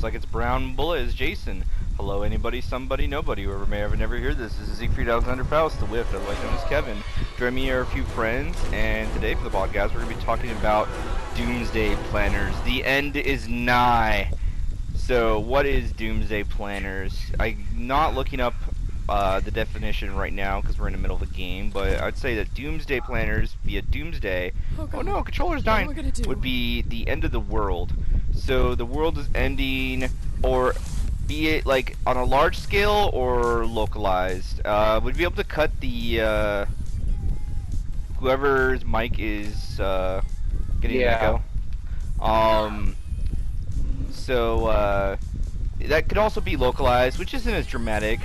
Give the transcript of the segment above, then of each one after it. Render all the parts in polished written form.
like it's Brown. Bullet is Jason. Hello, anybody, somebody, nobody, whoever may ever never hear this. This is Siegfried Alexander Faust, the Whiff, otherwise known as Kevin. Join me are a few friends, and today for the podcast we're going to be talking about Doomsday Planners. The end is nigh. So, what is Doomsday Planners? I'm not looking up the definition right now because we're in the middle of the game, but I'd say that Doomsday Planners via Doomsday, oh no, controller's dying, would be the end of the world. So the world is ending, or be it like on a large scale or localized. Would be able to cut the whoever's mic is getting an echo. So that could also be localized, which isn't as dramatic.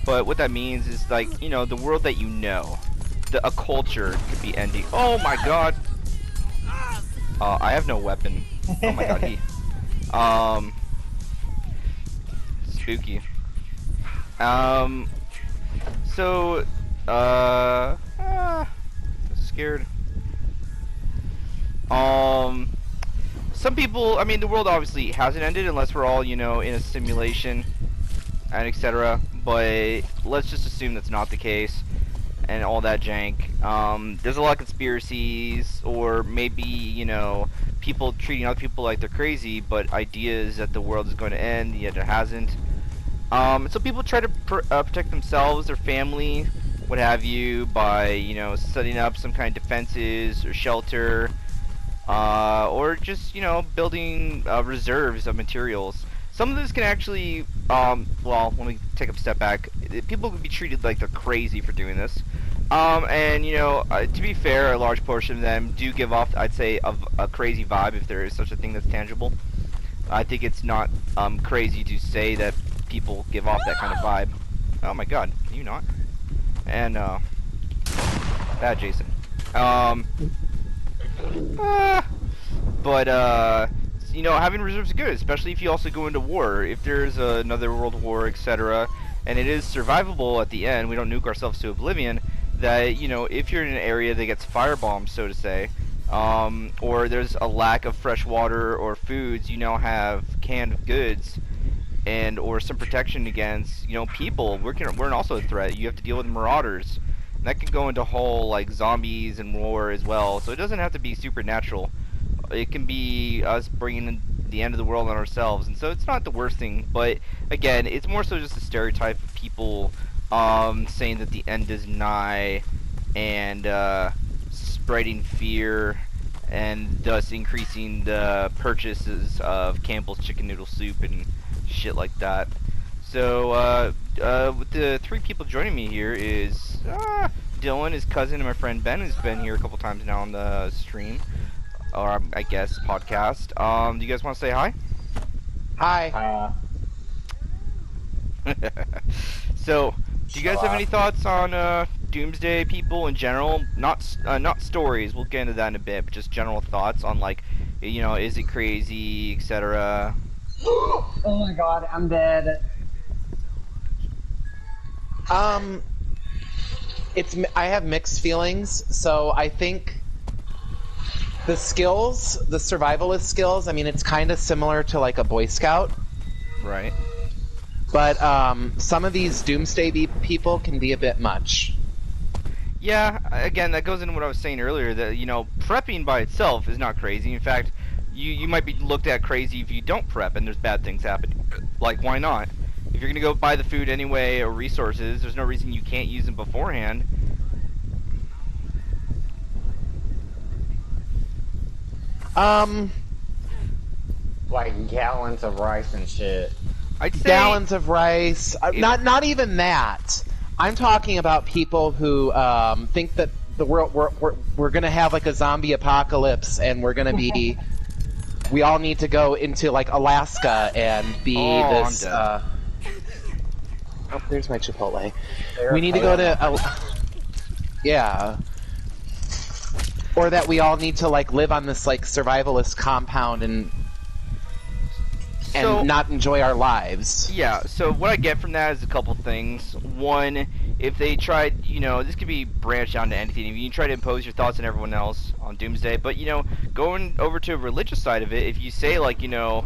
But what that means is, like, you know, the world that you know, a culture could be ending. Oh my god! I have no weapon. Oh my god, spooky. Scared. Some people, I mean, the world obviously hasn't ended unless we're all, you know, in a simulation and etc. But let's just assume that's not the case and all that jank. There's a lot of conspiracies, or maybe, you know, people treating other people like they're crazy, but ideas that the world is going to end, yet it hasn't. So people try to protect themselves, their family, what have you, by, you know, setting up some kind of defenses or shelter, or just, you know, building reserves of materials. Some of this can actually, well, let me take a step back. People can be treated like they're crazy for doing this. And, you know, to be fair, a large portion of them do give off, I'd say, a crazy vibe, if there is such a thing that's tangible. I think it's not crazy to say that people give off that kind of vibe. Oh my god, can you not? And, bad Jason. You know, having reserves is good, especially if you also go into war. If there's another world war, etc., and it is survivable at the end, we don't nuke ourselves to oblivion, that, you know, if you're in an area that gets firebombed, so to say, or there's a lack of fresh water or foods, you now have canned goods and or some protection against, you know, people. We're also a threat. You have to deal with marauders. And that can go into whole, like, zombies and war as well, so it doesn't have to be supernatural. It can be us bringing the end of the world on ourselves, and so it's not the worst thing. But again, it's more so just a stereotype of people saying that the end is nigh, and spreading fear, and thus increasing the purchases of Campbell's chicken noodle soup and shit like that. So with the three people joining me here is Dylan, his cousin, and my friend Ben, who's been here a couple times now on the stream, or I guess podcast. Do you guys want to say hi? Hi. So, do you guys have any thoughts on Doomsday people in general? Not stories. We'll get into that in a bit, but just general thoughts on, like, you know, is it crazy, etc. Oh my god, I'm dead. I have mixed feelings. So I think the skills, the survivalist skills, I mean, it's kind of similar to like a Boy Scout. Right. But some of these Doomsday people can be a bit much. Yeah, again, that goes into what I was saying earlier, that, you know, prepping by itself is not crazy. In fact, you might be looked at crazy if you don't prep and there's bad things happen. Like, why not? If you're going to go buy the food anyway or resources, there's no reason you can't use them beforehand. Like gallons of rice and shit. I'd say Gallons of rice. Not even that. I'm talking about people who think that the world we're gonna have like a zombie apocalypse and we're gonna be we all need to go into like Alaska and be this. Oh, there's my Chipotle. We need to go to yeah. Or that we all need to like live on this like survivalist compound and not enjoy our lives. Yeah, so what I get from that is a couple things. One, if they tried, you know, this could be branched down to anything. If you try to impose your thoughts on everyone else on Doomsday, but, you know, going over to a religious side of it, if you say, like, you know,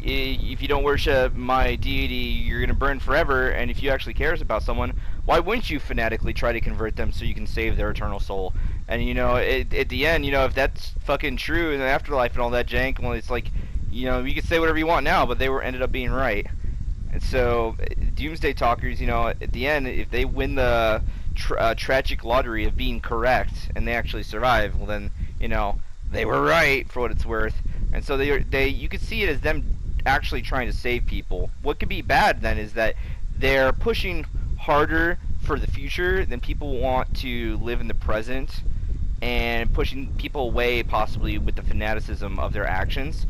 if you don't worship my deity, you're gonna burn forever. And if you actually cares about someone, why wouldn't you fanatically try to convert them so you can save their eternal soul? And you know, at the end, you know, if that's fucking true in the afterlife and all that jank, well, it's like, you know, you can say whatever you want now, but they ended up being right. And so, Doomsday Talkers, you know, at the end, if they win the tragic lottery of being correct and they actually survive, well then, you know, they were right for what it's worth. And so you could see it as them actually trying to save people. What could be bad then is that they're pushing harder for the future than people want to live in the present, and pushing people away possibly with the fanaticism of their actions.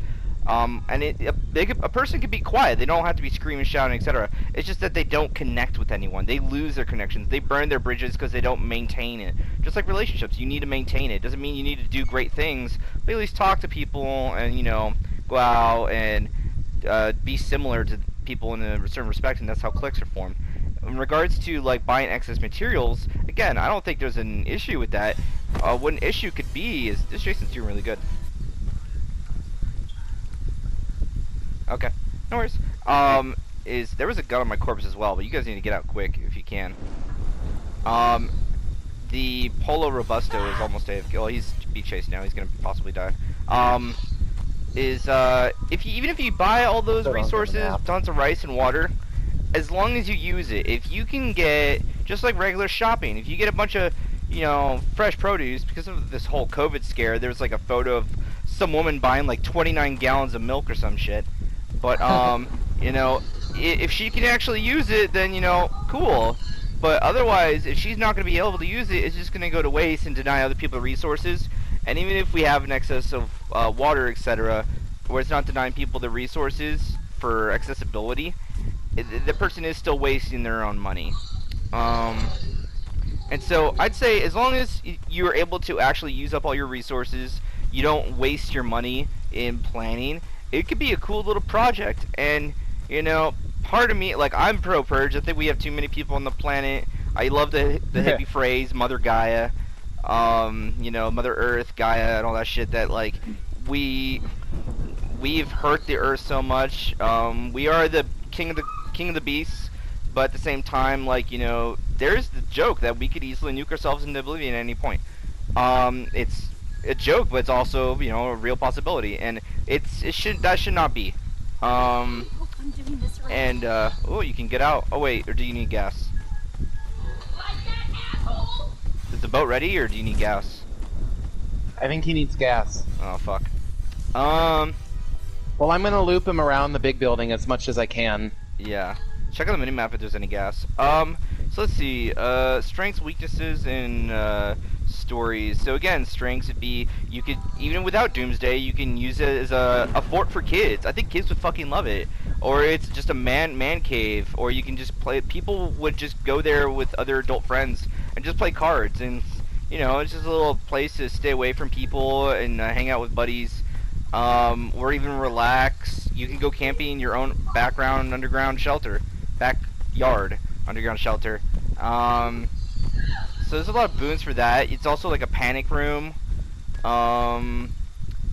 And a person can be quiet. They don't have to be screaming, shouting, etc. It's just that they don't connect with anyone. They lose their connections. They burn their bridges because they don't maintain it. Just like relationships, you need to maintain it. Doesn't mean you need to do great things, but at least talk to people and, you know, go out and be similar to people in a certain respect, and that's how cliques are formed. In regards to like buying excess materials, again, I don't think there's an issue with that. What an issue could be is this Jason's doing really good. Okay, no worries. There was a gun on my corpse as well, but you guys need to get out quick if you can. The Polo Robusto is almost AFK. Well, he's being chased now. He's gonna possibly die. Even if you buy all those resources, tons of rice and water, as long as you use it, if you can get, just like regular shopping, if you get a bunch of, you know, fresh produce, because of this whole COVID scare, there's like a photo of some woman buying like 29 gallons of milk or some shit. But, you know, if she can actually use it, then, you know, cool. But otherwise, if she's not going to be able to use it, it's just going to go to waste and deny other people resources. And even if we have an excess of water, etc., where it's not denying people the resources for accessibility, the person is still wasting their own money. And so I'd say as long as you're able to actually use up all your resources, you don't waste your money in planning, it could be a cool little project. And, you know, part of me, like, I'm pro purge. I think we have too many people on the planet. I love the hippie phrase, Mother Gaia, you know, Mother Earth, Gaia, and all that shit, that, like, we've hurt the Earth so much. We are the king of the beasts, but at the same time, like, you know, there's the joke that we could easily nuke ourselves into oblivion at any point. It's a joke, but it's also, you know, a real possibility, and that should not be. Oh, you can get out. Oh wait, or do you need gas? Is the boat ready, or do you need gas? I think he needs gas. Oh fuck. Well, I'm gonna loop him around the big building as much as I can. Yeah. Check out the minimap if there's any gas. So let's see. Strengths, weaknesses, and stories. So again, strengths would be, you could, even without Doomsday, you can use it as a fort for kids. I think kids would fucking love it. Or it's just a man cave, or you can just play, people would just go there with other adult friends and just play cards, and, you know, it's just a little place to stay away from people and hang out with buddies, or even relax. You can go camping in your own backyard underground shelter. So there's a lot of boons for that. It's also like a panic room.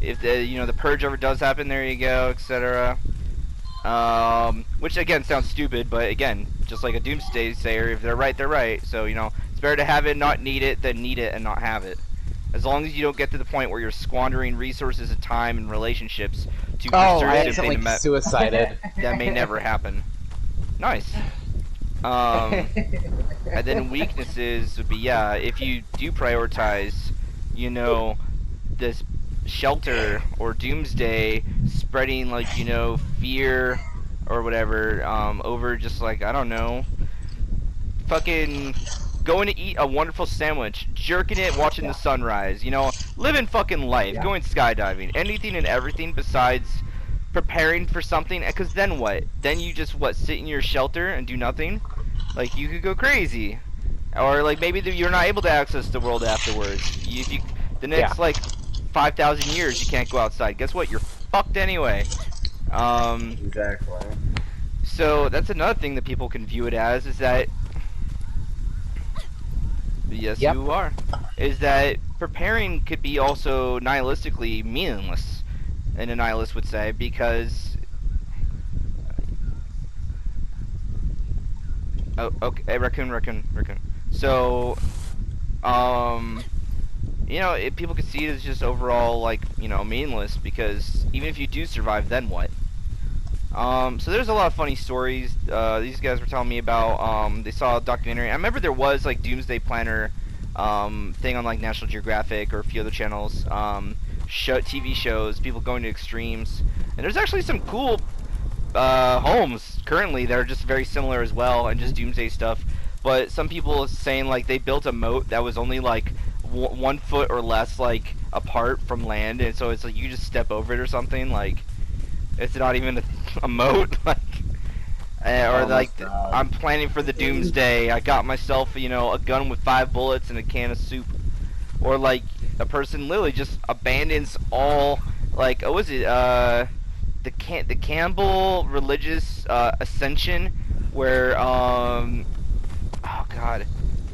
If the purge ever does happen, there you go, etc. Which again sounds stupid, but again, just like a doomsday sayer, if they're right, they're right. So, you know, it's better to have it, not need it, than need it and not have it. As long as you don't get to the point where you're squandering resources and time and relationships to I accidentally suicided. That may never happen. Nice. And then weaknesses would be, yeah, if you do prioritize, you know, this shelter or doomsday, spreading, like, you know, fear or whatever, over just, like, I don't know, fucking going to eat a wonderful sandwich, jerking it, watching the sunrise, you know, living fucking life, going skydiving, anything and everything besides preparing for something. Because then what? Then you just, sit in your shelter and do nothing? Like, you could go crazy. Or, like, maybe you're not able to access the world afterwards. The next, like, 5,000 years you can't go outside. Guess what? You're fucked anyway. Exactly. So, that's another thing that people can view it as, is that... Yes, you are. Is that preparing could be also nihilistically meaningless, and a nihilist would say, because Oh, okay, raccoon. So, you know, people could see it as just overall, like, you know, meaningless, because even if you do survive, then what? So there's a lot of funny stories, these guys were telling me about, they saw a documentary. I remember there was, like, Doomsday Planner, thing on, like, National Geographic or a few other channels, TV shows, people going to extremes, and there's actually some cool, homes currently that are just very similar as well, and just Doomsday stuff. But some people saying, like, they built a moat that was only like 1 foot or less, like, apart from land, and so it's like you just step over it or something. Like, it's not even a moat. Like, or like, I'm planning for the doomsday. I got myself, you know, a gun with 5 bullets and a can of soup. Or like a person literally just abandons all, like, what was it? The Campbell religious ascension, where oh god,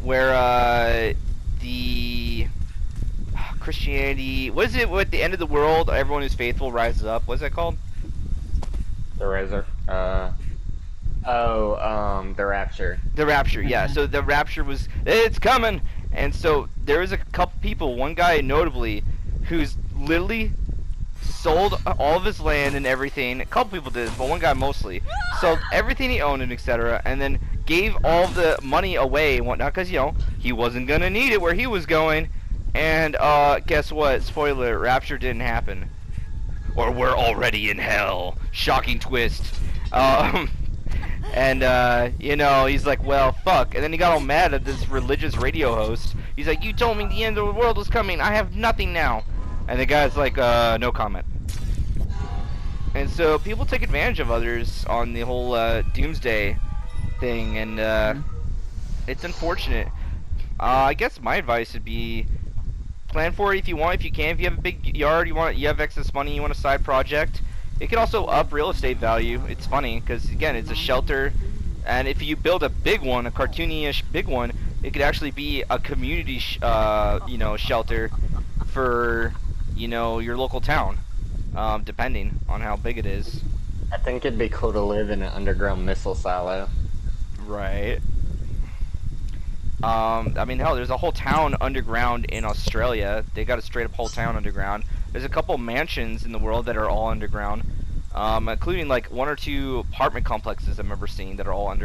where the Christianity, what is it, at the end of the world everyone who's faithful rises up, what's that called? The Rapture. The Rapture, yeah. So the Rapture was, it's coming, and so there was a couple people, one guy notably, who's literally sold all of his land and everything. A couple people did, but one guy mostly sold everything he owned and etc. And then gave all the money away and whatnot, because, you know, he wasn't gonna need it where he was going. And guess what? Spoiler: Rapture didn't happen. Or we're already in hell. Shocking twist. And you know, he's like, well, fuck. And then he got all mad at this religious radio host. He's like, you told me the end of the world was coming. I have nothing now. And the guy's like, no comment. And so people take advantage of others on the whole doomsday thing, and it's unfortunate. I guess my advice would be, plan for it if you want, if you can. If you have a big yard, you have excess money, you want a side project. It can also up real estate value. It's funny because, again, it's a shelter, and if you build a big one, a cartoony-ish big one, it could actually be a community, you know, shelter for, you know, your local town, depending on how big it is. I think it'd be cool to live in an underground missile silo. Right. I mean, hell, there's a whole town underground in Australia. They got a straight up whole town underground. There's a couple mansions in the world that are all underground, including like 1 or 2 apartment complexes I remember seeing that are all underground.